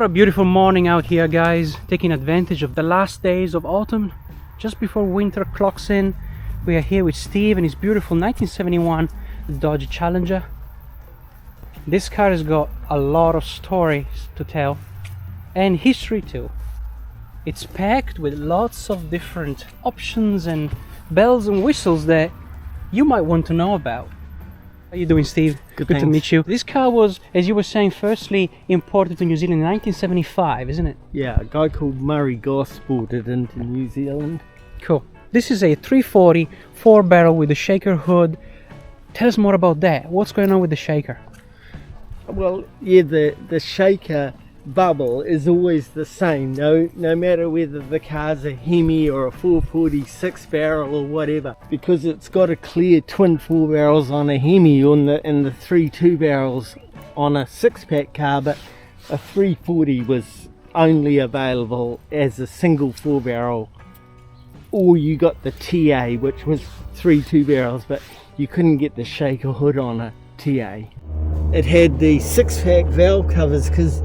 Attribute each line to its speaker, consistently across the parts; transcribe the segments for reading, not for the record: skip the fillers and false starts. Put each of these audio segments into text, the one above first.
Speaker 1: a beautiful morning out here, guys, taking advantage of the last days of autumn just before winter clocks in. We are here with Steve and his beautiful 1971 Dodge Challenger. This car has got a lot of stories to tell and history too. It's packed with lots of different options and bells and whistles that you might want to know about. How are you doing, Steve?
Speaker 2: Good
Speaker 1: to meet you. This car was, as you were saying, firstly imported to New Zealand in 1975, isn't it?
Speaker 2: Yeah, a guy called Murray Goss brought it into New Zealand.
Speaker 1: Cool. This is a 340 4-barrel with a shaker hood. Tell us more about that. What's going on with the shaker?
Speaker 2: Well, yeah, the shaker bubble is always the same, no matter whether the car's a Hemi or a 440 6-barrel or whatever, because it's got a clear twin 4-barrels on a Hemi and the 3 2-barrels on a 6-pack car, but a 340 was only available as a single 4-barrel, or you got the TA, which was 3 2-barrels, but you couldn't get the shaker hood on a TA. It had the 6-pack valve covers because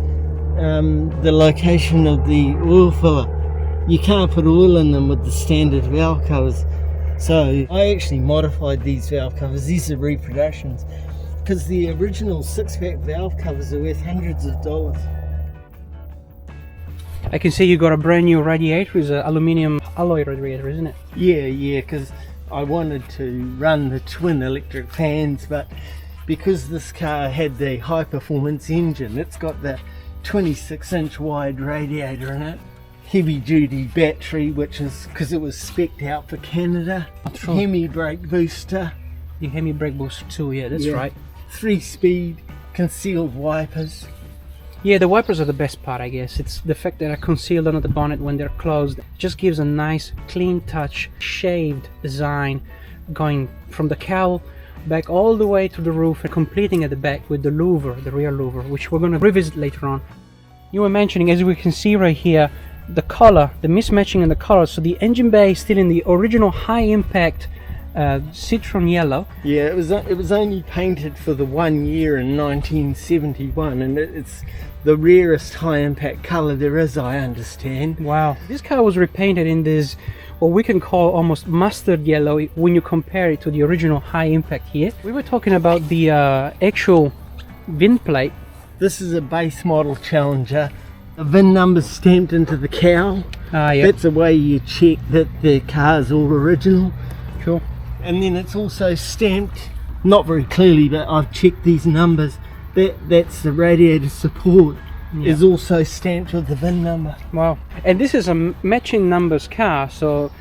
Speaker 2: the location of the oil filler, you can't put oil in them with the standard valve covers, so I actually modified these valve covers. These are reproductions because the original 6-pack valve covers are worth hundreds of dollars.
Speaker 1: I can see you got a brand new radiator. It's an aluminium alloy radiator, isn't it?
Speaker 2: Yeah, because I wanted to run the twin electric fans, but because this car had the high performance engine, it's got the 26-inch wide radiator in it, heavy duty battery, which is because it was spec'd out for Canada, Hemi brake booster.
Speaker 1: The Hemi brake booster too, yeah, that's right.
Speaker 2: 3-speed concealed wipers.
Speaker 1: Yeah, the wipers are the best part, I guess. It's the fact that they're concealed under the bonnet when they're closed. It just gives a nice clean touch, shaved design going from the cowl back all the way to the roof and completing at the back with the louver, the rear louver, which we're going to revisit later on. You were mentioning, as we can see right here, the color, the mismatching in the color. So the engine bay is still in the original high impact citron yellow.
Speaker 2: Yeah, it was only painted for the 1 year in 1971, and it's the rarest high impact color there is, I understand.
Speaker 1: Wow. This car was repainted in this, what we can call almost mustard yellow when you compare it to the original high impact here. We were talking about the actual VIN plate.
Speaker 2: This is a base model Challenger. The VIN number's stamped into the cowl.
Speaker 1: Yeah.
Speaker 2: That's the way you check that the car's all original.
Speaker 1: Cool.
Speaker 2: And then it's also stamped, not very clearly, but I've checked these numbers. That's the radiator support. Is also stamped with the VIN number.
Speaker 1: Wow. And this is a matching numbers car, so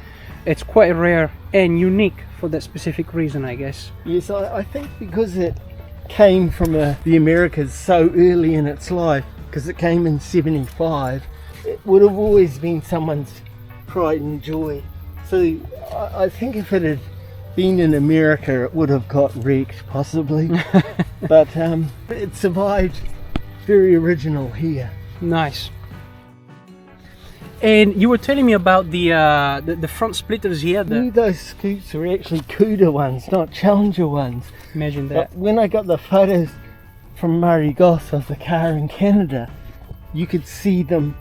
Speaker 1: it's quite rare and unique for that specific reason, I guess.
Speaker 2: Yes, I think because it came from the Americas so early in its life, because it came in 75, it would have always been someone's pride and joy. So I think if it had been in America, it would have got wrecked possibly. But it survived. Very original here.
Speaker 1: Nice. And you were telling me about the front splitters here.
Speaker 2: Those scoots are actually Cuda ones, not Challenger ones.
Speaker 1: Imagine that.
Speaker 2: But when I got the photos from Murray Goss of the car in Canada, you could see them.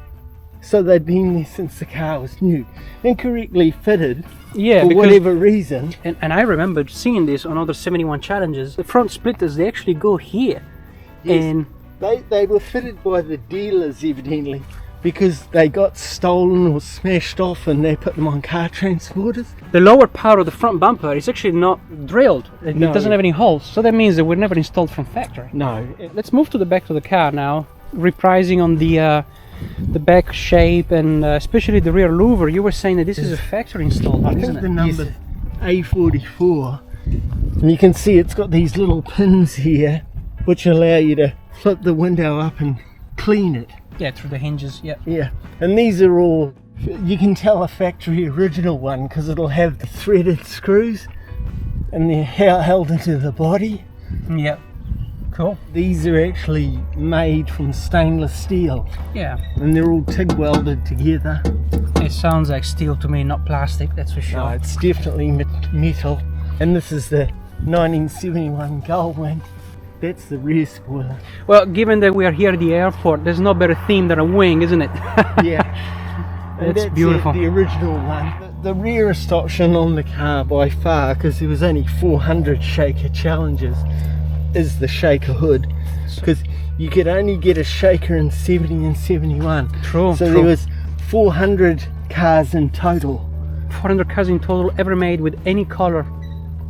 Speaker 2: So they'd been there since the car was new, incorrectly fitted.
Speaker 1: Yeah,
Speaker 2: for whatever reason.
Speaker 1: And I remember seeing this on other 71 Challengers. The front splitters, they actually go here.
Speaker 2: Yes.
Speaker 1: And
Speaker 2: they were fitted by the dealers evidently, because they got stolen or smashed off and they put them on car transporters.
Speaker 1: The lower part of the front bumper is actually not drilled. It doesn't have any holes, so that means they were never installed from factory.
Speaker 2: No.
Speaker 1: Let's move to the back of the car now, reprising on the back shape and especially the rear louver. You were saying that this is a factory installed one, isn't it?
Speaker 2: I think the number A44, and you can see it's got these little pins here which allow you to flip the window up and clean it.
Speaker 1: Yeah, through the hinges.
Speaker 2: Yeah, and these are all, you can tell a factory original one because it'll have the threaded screws and they're held into the body.
Speaker 1: Yeah. Cool.
Speaker 2: These are actually made from stainless steel.
Speaker 1: Yeah.
Speaker 2: And they're all TIG welded together.
Speaker 1: It sounds like steel to me, not plastic, that's for sure.
Speaker 2: No, it's definitely metal. And this is the 1971 Gullwing. That's the rear spoiler.
Speaker 1: Well, given that we are here at the airport, there's no better theme than a wing, isn't it?
Speaker 2: Yeah.
Speaker 1: That's beautiful.
Speaker 2: The original one. The rarest option on the car by far, because there was only 400 shaker challenges, is the shaker hood. Because you could only get a shaker in 70 and 71.
Speaker 1: True.
Speaker 2: So there was 400 cars in total.
Speaker 1: 400 cars in total ever made with any color.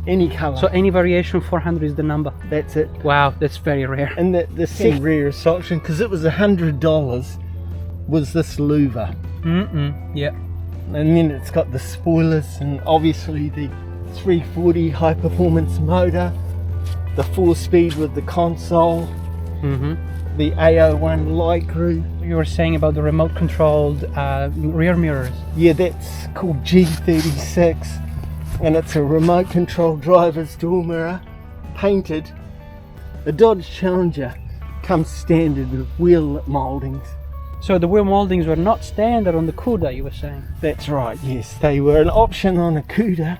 Speaker 2: Any colour.
Speaker 1: So any variation, 400 is the number.
Speaker 2: That's it.
Speaker 1: Wow, that's very rare.
Speaker 2: And the second rarest option, because it was $100, was this louver.
Speaker 1: Yeah.
Speaker 2: And then it's got the spoilers and obviously the 340 high performance motor, the 4-speed with the console, the A01 light group.
Speaker 1: You were saying about the remote controlled rear mirrors.
Speaker 2: Yeah, that's called G36. And it's a remote control driver's door mirror, painted. The Dodge Challenger comes standard with wheel mouldings.
Speaker 1: So the wheel mouldings were not standard on the Cuda, you were saying?
Speaker 2: That's right, yes. They were an option on a Cuda,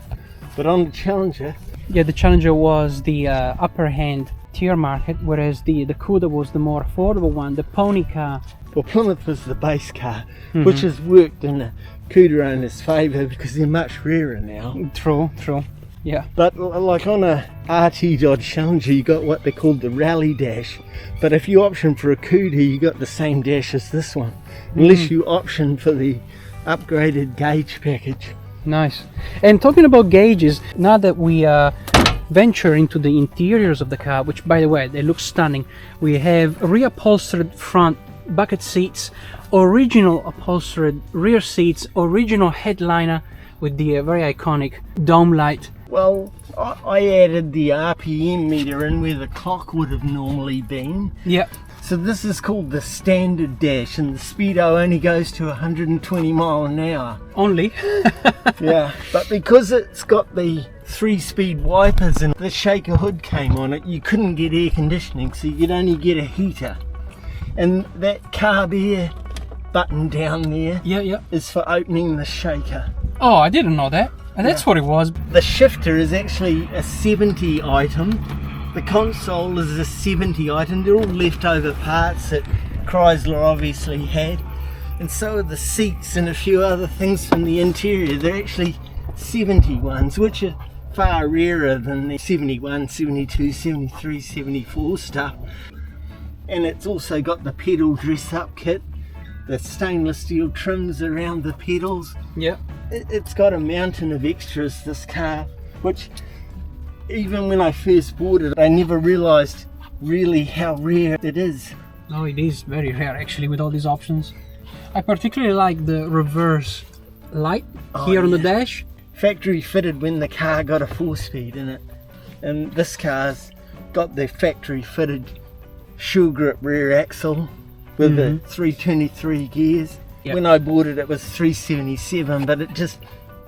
Speaker 2: but on the Challenger...
Speaker 1: Yeah, the Challenger was the upper hand tier market, whereas the Cuda was the more affordable one, the pony car.
Speaker 2: Well, Plymouth was the base car, which has worked in the Cuda owner's favour because they're much rarer now.
Speaker 1: True, yeah.
Speaker 2: But like on a RT Dodge Challenger, you got what they called the Rally Dash. But if you option for a Cuda, you got the same dash as this one, unless you option for the upgraded gauge package.
Speaker 1: Nice. And talking about gauges, now that we venture into the interiors of the car, which by the way, they look stunning, we have reupholstered front bucket seats, original upholstered rear seats, original headliner with the very iconic dome light.
Speaker 2: Well, I added the RPM meter in where the clock would have normally been.
Speaker 1: Yeah.
Speaker 2: So this is called the standard dash, and the speedo only goes to 120 mile an hour.
Speaker 1: Only?
Speaker 2: Yeah, but because it's got the 3-speed wipers and the shaker hood came on it, you couldn't get air conditioning, so you'd only get a heater. And that carb air button down there is for opening the shaker.
Speaker 1: Oh, I didn't know that. And that's what it was.
Speaker 2: The shifter is actually a 70 item. The console is a 70 item. They're all leftover parts that Chrysler obviously had. And so are the seats and a few other things from the interior. They're actually 70 ones, which are far rarer than the 71, 72, 73, 74 stuff. And it's also got the pedal dress-up kit, the stainless steel trims around the pedals.
Speaker 1: Yeah.
Speaker 2: It's got a mountain of extras, this car, which even when I first bought it, I never realised really how rare it is.
Speaker 1: No, it is very rare actually with all these options. I particularly like the reverse light here on the dash.
Speaker 2: Factory fitted when the car got a 4-speed in it. And this car's got the factory fitted shoe grip rear axle with the 323 gears. Yep. When I bought it, it was 377, but it just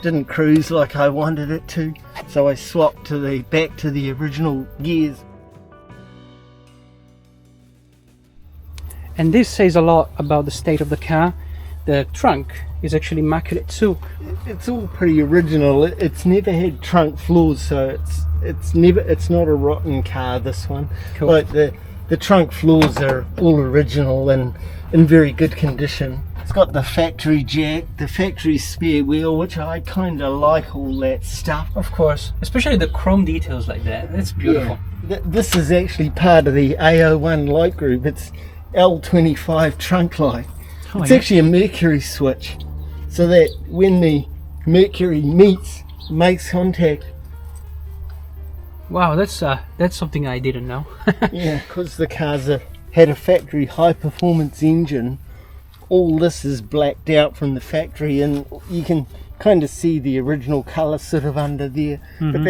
Speaker 2: didn't cruise like I wanted it to, so I swapped back to the original gears.
Speaker 1: And this says a lot about the state of the car. The trunk is actually immaculate too.
Speaker 2: It's all pretty original. It's never had trunk flaws, so it's not a rotten car, this one.
Speaker 1: Cool.
Speaker 2: Like the trunk floors are all original and in very good condition. It's got the factory jack, the factory spare wheel, which I kind of like all that stuff.
Speaker 1: Of course, especially the chrome details like that. That's beautiful.
Speaker 2: Yeah. This is actually part of the A01 light group. It's L25 trunk light. It's actually a mercury switch, so that when the mercury makes contact.
Speaker 1: Wow, that's something I didn't know.
Speaker 2: Yeah, because the cars had a factory high performance engine. All this is blacked out from the factory, and you can kind of see the original colour sort of under there. But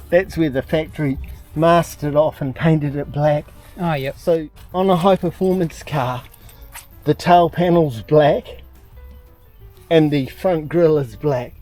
Speaker 2: that's where the factory masked it off and painted it black.
Speaker 1: Ah, yep.
Speaker 2: So on a high performance car, the tail panel's black and the front grille is black,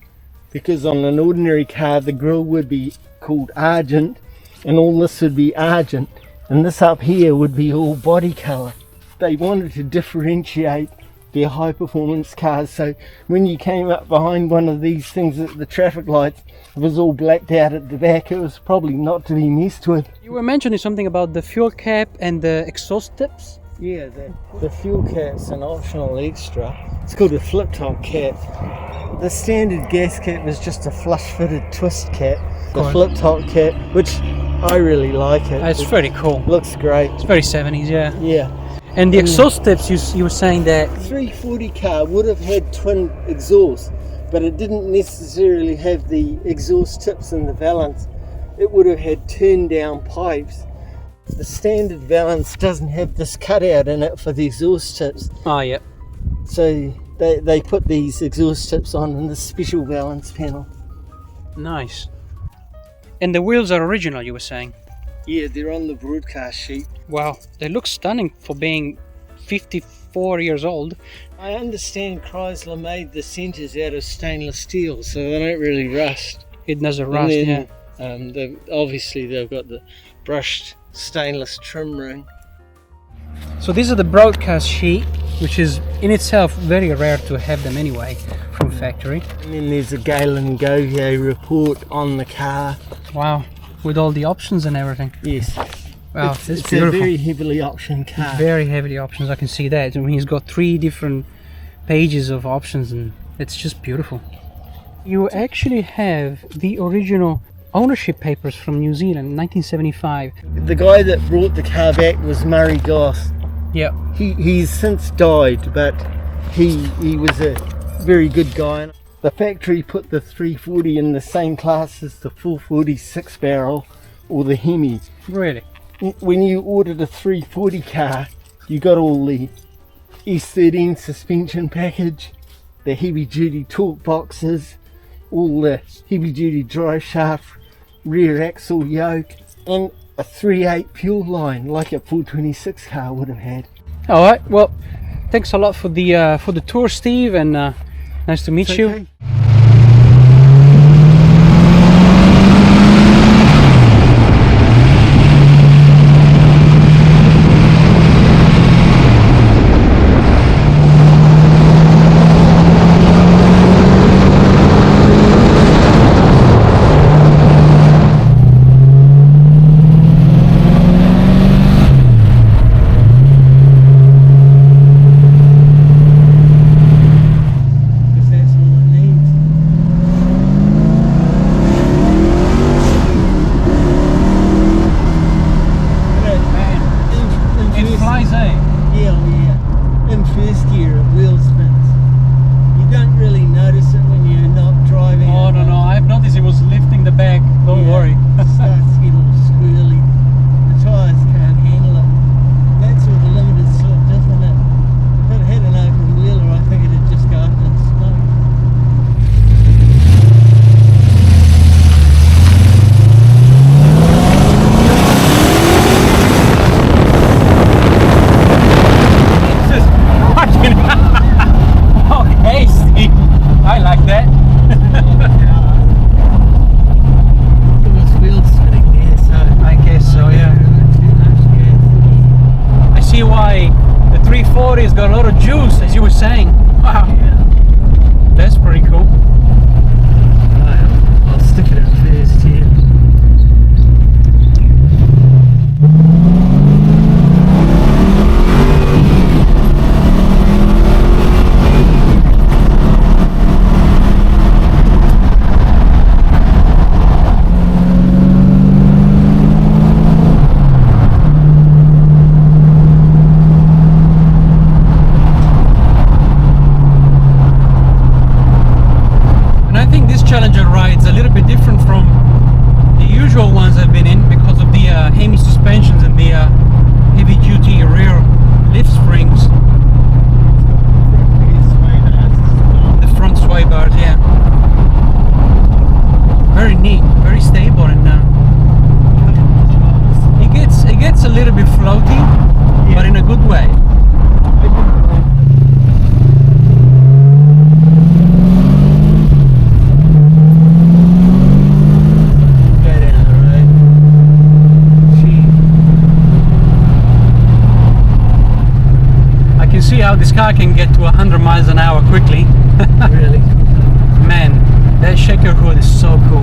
Speaker 2: because on an ordinary car the grille would be called argent and all this would be argent, and this up here would be all body colour. They wanted to differentiate they're high performance cars, so when you came up behind one of these things at the traffic lights, it was all blacked out at the back. It was probably not to be messed with.
Speaker 1: You were mentioning something about the fuel cap and the exhaust tips.
Speaker 2: Yeah, the fuel cap's an optional extra. It's called a flip top cap. The standard gas cap is just a flush fitted twist cap. The flip top cap, which I really like it.
Speaker 1: It's very cool.
Speaker 2: Looks great.
Speaker 1: It's very 70s, yeah.
Speaker 2: Yeah.
Speaker 1: And the exhaust tips, you were saying that
Speaker 2: 340 car would have had twin exhausts, but it didn't necessarily have the exhaust tips and the valance. It would have had turn down pipes. The standard valance doesn't have this cutout in it for the exhaust tips.
Speaker 1: Oh, yeah.
Speaker 2: So they put these exhaust tips on in the special valance panel.
Speaker 1: Nice. And the wheels are original, you were saying?
Speaker 2: Yeah, they're on the broadcast sheet.
Speaker 1: Wow, they look stunning for being 54 years old.
Speaker 2: I understand Chrysler made the centers out of stainless steel, so they don't really rust.
Speaker 1: It doesn't rust,
Speaker 2: And
Speaker 1: yeah.
Speaker 2: then, obviously they've got the brushed stainless trim ring.
Speaker 1: So these are the broadcast sheet, which is in itself very rare to have them anyway from factory.
Speaker 2: And then there's a Galen Govier report on the car.
Speaker 1: Wow, with all the options and everything.
Speaker 2: Yes.
Speaker 1: Wow,
Speaker 2: it's
Speaker 1: it's beautiful.
Speaker 2: a very heavily optioned car.
Speaker 1: Very heavily options, I can see that. I mean, he's got 3 different pages of options and it's just beautiful. You actually have the original ownership papers from New Zealand, 1975.
Speaker 2: The guy that brought the car back was Murray Goss.
Speaker 1: Yeah.
Speaker 2: He's since died, but he was a very good guy. The factory put the 340 in the same class as the 440 6 barrel or the Hemi.
Speaker 1: Really?
Speaker 2: When you ordered a 340 car, you got all the S13 suspension package, the heavy duty torque boxes, all the heavy duty drive shaft, rear axle yoke, and a 3.8 fuel line like a 426 car would have had.
Speaker 1: All right. Well, thanks a lot for the tour, Steve, and nice to meet
Speaker 2: It's
Speaker 1: you.
Speaker 2: okay.
Speaker 1: It's got a lot of juice, as you were saying. Wow, that's pretty cool.
Speaker 2: I'll stick it in first here.
Speaker 1: car can get to 100 miles an hour quickly.
Speaker 2: Really.
Speaker 1: Man, that shaker hood is so cool.